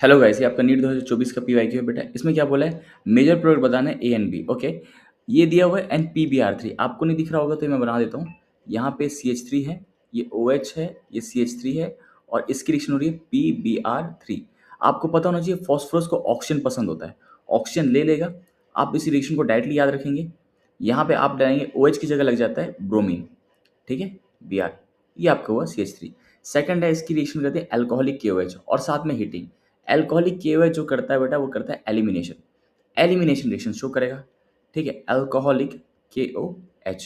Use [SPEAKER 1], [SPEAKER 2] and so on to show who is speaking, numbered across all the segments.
[SPEAKER 1] Hello guys, ये आपका NEET 2024 का पीवाईक्यू है बेटा। इसमें क्या बोला है, मेजर प्रोडक्ट बताना है ए एंड बी। ओके, ये दिया हुआ है NPBr3। आपको नहीं दिख रहा होगा तो मैं बना देता हूँ। यहाँ पे CH3 है, ये OH है, ये CH3 है और इसकी रिएक्शन हो रही है PBr3। आपको पता होना चाहिए फॉस्फोरस को ऑक्सीजन पसंद होता है, ऑक्सीजन ले लेगा। आप इसी रिएक्शन को डायरेक्टली याद रखेंगे। यहाँ पे आप डालेंगे OH की जगह लग जाता है ब्रोमीन, ठीक है, Br। ये आपका हुआ CH3। सेकंड है, इसकी रिएक्शन करते हैं अल्कोहलिक KOH और साथ में हीटिंग। अल्कोहलिक KOH जो करता है बेटा, वो करता है एलिमिनेशन। एलिमिनेशन रिएक्शन शो करेगा, ठीक है। अल्कोहलिक KOH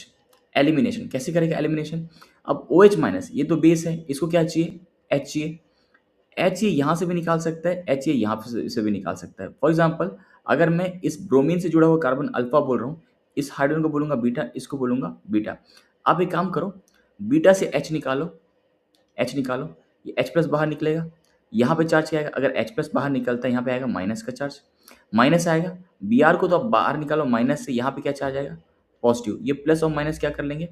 [SPEAKER 1] एलिमिनेशन कैसे करेगा एलिमिनेशन। अब OH माइनस, ये तो बेस है, इसको क्या चाहिए, H चाहिए। H ये यहाँ से भी निकाल सकता है, H ये यहाँ से भी निकाल सकता है। फॉर एग्जाम्पल, अगर मैं इस ब्रोमीन से जुड़ा हुआ कार्बन अल्फा बोल रहा हूँ, इस हाइड्रोजन को बोलूंगा बीटा, इसको बोलूंगा बीटा। आप एक काम करो, बीटा से H निकालो, H निकालो, ये H प्लस बाहर निकलेगा। यहाँ पे चार्ज क्या आएगा, अगर H प्लस बाहर निकलता है यहाँ पे आएगा माइनस का चार्ज, माइनस आएगा। Br को तो आप बाहर निकालो माइनस से, यहाँ पे क्या चार्ज आएगा, पॉजिटिव। ये प्लस और माइनस क्या कर लेंगे,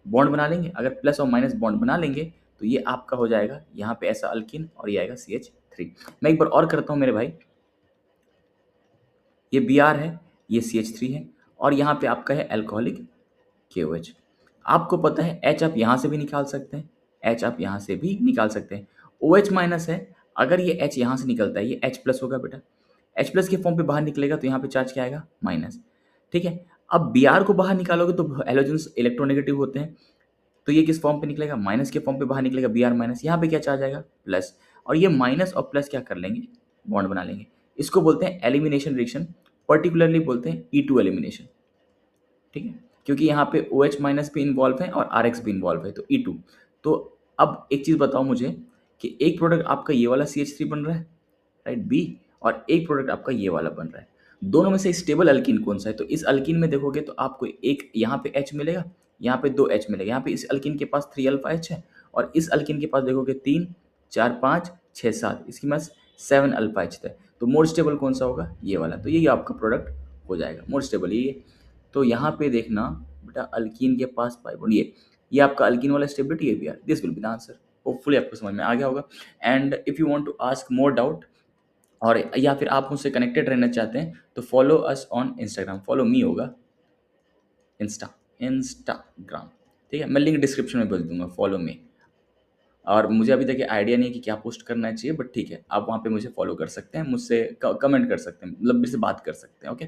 [SPEAKER 1] बॉन्ड बना लेंगे। अगर प्लस और माइनस बॉन्ड बना लेंगे तो ये आपका हो जाएगा यहाँ पे ऐसा अल्किन और ये आएगा CH3। मैं एक बार और करता हूँ मेरे भाई, ये Br है, ये CH3 है और यहाँ पे आपका है अल्कोहलिक KOH। आपको पता है H आप यहाँ से भी निकाल सकते हैं, H आप यहाँ से भी निकाल सकते हैं। OH माइनस है, अगर ये H यहाँ से निकलता है ये H प्लस होगा बेटा। H प्लस के फॉर्म पे बाहर निकलेगा तो यहाँ पे चार्ज क्या आएगा, माइनस, ठीक है। अब Br को बाहर निकालोगे तो हेलोजेंस इलेक्ट्रोनेगेटिव होते हैं, तो ये किस फॉर्म पे निकलेगा, माइनस के फॉर्म पे बाहर निकलेगा Br माइनस। यहाँ पे क्या चार्ज आएगा, प्लस। और ये माइनस और प्लस क्या कर लेंगे, बॉन्ड बना लेंगे। इसको बोलते हैं एलिमिनेशन रिएक्शन, पर्टिकुलरली बोलते हैं E2 एलिमिनेशन, ठीक है। क्योंकि यहाँ पे OH माइनस भी इन्वॉल्व है और RX भी इन्वॉल्व है, तो E2। तो अब एक चीज़ बताओ मुझे कि एक प्रोडक्ट आपका ये वाला CH3 बन रहा है, राइट, बी, और एक प्रोडक्ट आपका ये वाला बन रहा है। दोनों में से स्टेबल अल्कीन कौन सा है, तो इस अल्कीन में देखोगे तो आपको एक यहाँ पे H मिलेगा, यहाँ पे 2 H मिलेगा। यहाँ पे इस अल्कीन के पास 3 अल्फा H है और इस अल्कीन के पास देखोगे 3 4 5 6 7, इसके पास 7 अल्फा H है। तो मोर स्टेबल कौन सा होगा, ये वाला। तो यही आपका प्रोडक्ट हो जाएगा मोर स्टेबल, ये। तो यहाँ पे देखना बेटा, अल्कीन के पास पाई बॉन्ड, ये आपका अल्कीन वाला स्टेबिलिटी है Br। This will be the answer. Hopefully आपको समझ में आ गया होगा। And if you want to ask more doubt और या फिर आप मुझसे कनेक्टेड रहना चाहते हैं तो follow us on Instagram. Follow me होगा, इंस्टाग्राम, ठीक है। मैं लिंक डिस्क्रिप्शन में भेज दूंगा, फॉलो मी। और मुझे अभी तक आइडिया नहीं है कि क्या पोस्ट करना चाहिए, बट ठीक है, आप वहाँ पे मुझे फॉलो कर सकते हैं, मुझसे कमेंट कर सकते हैं, मतलब मेरे से बात कर सकते हैं, ओके।